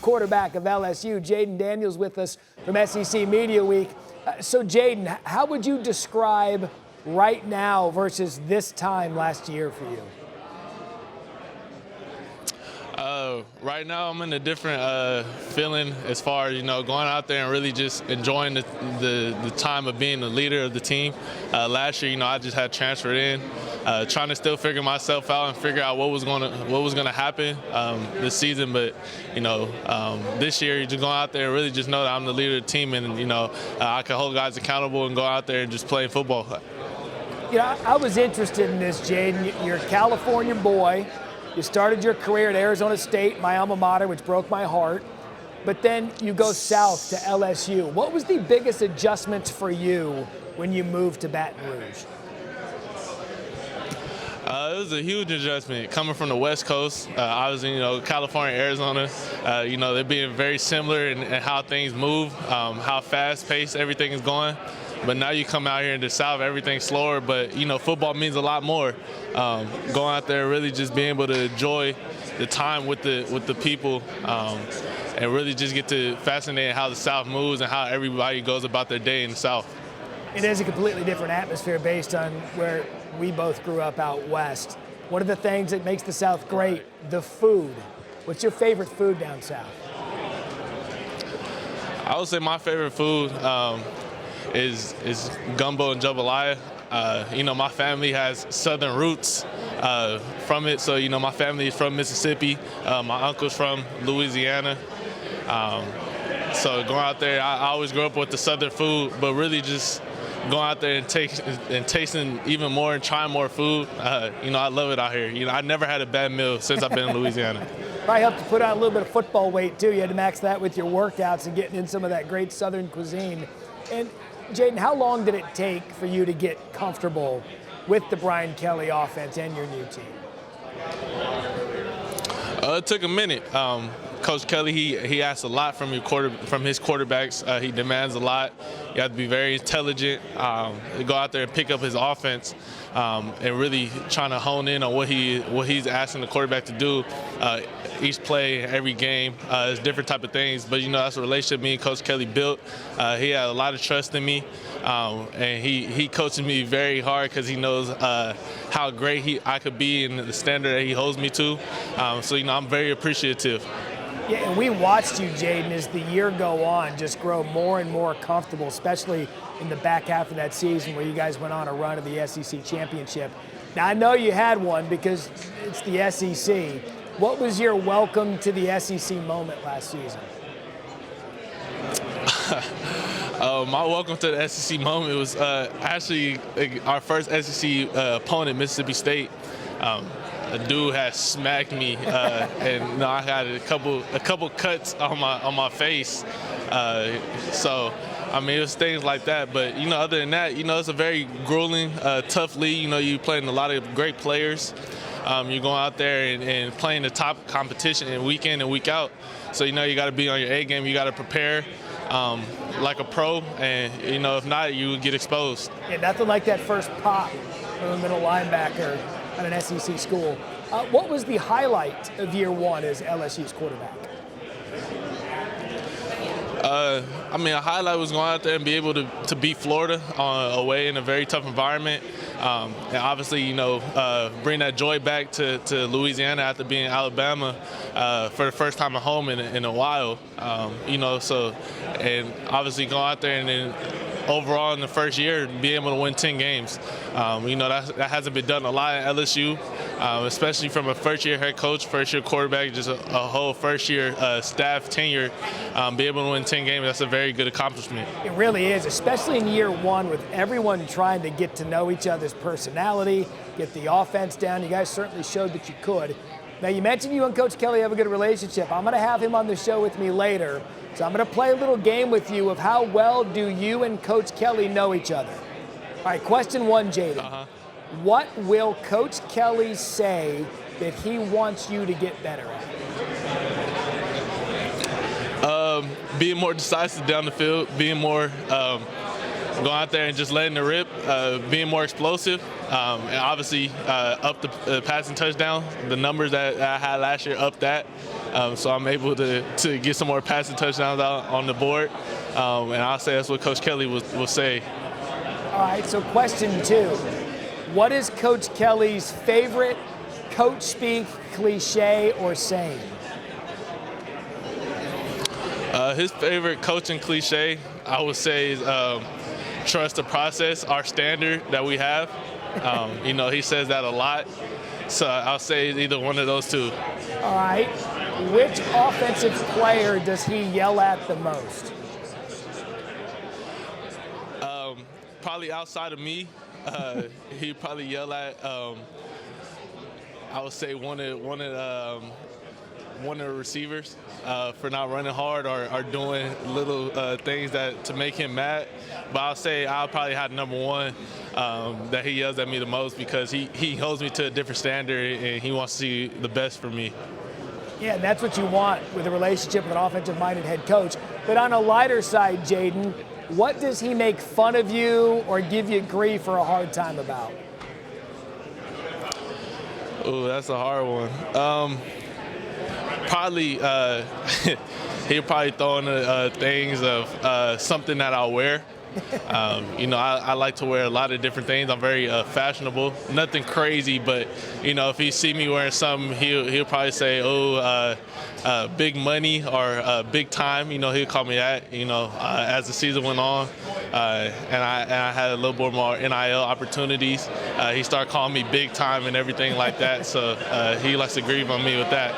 quarterback of LSU. Jayden Daniels with us from SEC Media Week. So, Jayden, how would you describe right now versus this time last year for you? Right now, I'm in a different feeling as far as, going out there and really just enjoying the time of being the leader of the team. Last year, I just had transferred in, trying to still figure myself out and figure out what was gonna happen this season. But this year, you just go out there and really just know that I'm the leader of the team, and I can hold guys accountable and go out there and just play football. I was interested in this, Jayden. You're a California boy. You started your career at Arizona State, my alma mater, which broke my heart. But then you go south to LSU. What was the biggest adjustment for you when you moved to Baton Rouge? It was a huge adjustment coming from the West Coast. Obviously, California, Arizona, they're being very similar in how things move, how fast-paced everything is going. But now you come out here in the South, everything's slower, but, football means a lot more. Going out there, really just being able to enjoy the time with the people and really just get to fascinate how the South moves and how everybody goes about their day in the South. It is a completely different atmosphere based on where we both grew up out west. One of the things that makes the South great, the food. What's your favorite food down south? I would say my favorite food is gumbo and jambalaya. My family has southern roots from it. So, my family is from Mississippi. My uncle's from Louisiana. So going out there, I always grew up with the southern food, but really just going out there and tasting even more and trying more food. I love it out here. I never had a bad meal since I've been in Louisiana. Probably helped to put on a little bit of football weight, too. You had to max that with your workouts and getting in some of that great southern cuisine. And Jayden, how long did it take for you to get comfortable with the Brian Kelly offense and your new team? It took a minute. Coach Kelly, he asks a lot from his quarterbacks. He demands a lot. You have to be very intelligent. Go out there and pick up his offense, and really trying to hone in on what he's asking the quarterback to do. Each play, every game, is different type of things. But that's a relationship me and Coach Kelly built. He had a lot of trust in me, and he coaches me very hard because he knows how great I could be and the standard that he holds me to. So I'm very appreciative. Yeah, and we watched you, Jayden, as the year go on, just grow more and more comfortable, especially in the back half of that season where you guys went on a run of the SEC championship. Now, I know you had one because it's the SEC. What was your welcome to the SEC moment last season? My welcome to the SEC moment was actually our first SEC opponent, Mississippi State. A dude had smacked me, and I had a couple cuts on my face. So, it was things like that. But other than that, it's a very grueling, tough league. You're playing a lot of great players. You're going out there and playing the top competition in week in and week out. So you got to be on your A game. You got to prepare like a pro, and if not, you would get exposed. Yeah, nothing like that first pop from a middle linebacker at an SEC school. What was the highlight of year one as LSU's quarterback? A highlight was going out there and be able to beat Florida away in a very tough environment. And obviously, bring that joy back to Louisiana after being in Alabama for the first time at home in a while. And obviously go out there and then overall in the first year, be able to win 10 games. That hasn't been done a lot at LSU, especially from a first-year head coach, first-year quarterback, just a whole first-year staff tenure. Be able to win 10 games, that's a very good accomplishment. It really is, especially in year one with everyone trying to get to know each other's personality, get the offense down. You guys certainly showed that you could. Now, you mentioned you and Coach Kelly have a good relationship. I'm going to have him on the show with me later. So I'm going to play a little game with you of how well do you and Coach Kelly know each other. All right, question one, Jayden. What will Coach Kelly say that he wants you to get better at? Being more decisive down the field, being more going out there and just letting it rip, being more explosive. And obviously up the passing touchdown. The numbers that I had last year, up that. So I'm able to get some more passing touchdowns out on the board. And I'll say that's what Coach Kelly will say. All right, so question 2. What is Coach Kelly's favorite coach speak, cliche, or saying? His favorite coaching cliche, I would say, is trust the process, our standard that we have. He says that a lot. So I'll say either one of those two. All right. Which offensive player does he yell at the most? Probably outside of me, he'd probably yell at. I would say one of the receivers for not running hard or doing little things to make him mad. But I'll say I'll probably have number one that he yells at me the most because he holds me to a different standard and he wants to see the best for me. Yeah, that's what you want with a relationship with an offensive-minded head coach. But on a lighter side, Jayden, what does he make fun of you or give you grief or a hard time about? Oh, that's a hard one. Probably he'll probably throw in things of something that I'll wear. I like to wear a lot of different things. I'm very fashionable. Nothing crazy, but if he see me wearing something, he'll probably say, big money or big time. He'll call me that. As the season went on, and I had a little bit more NIL opportunities. He started calling me big time and everything like that. So he likes to grieve on me with that.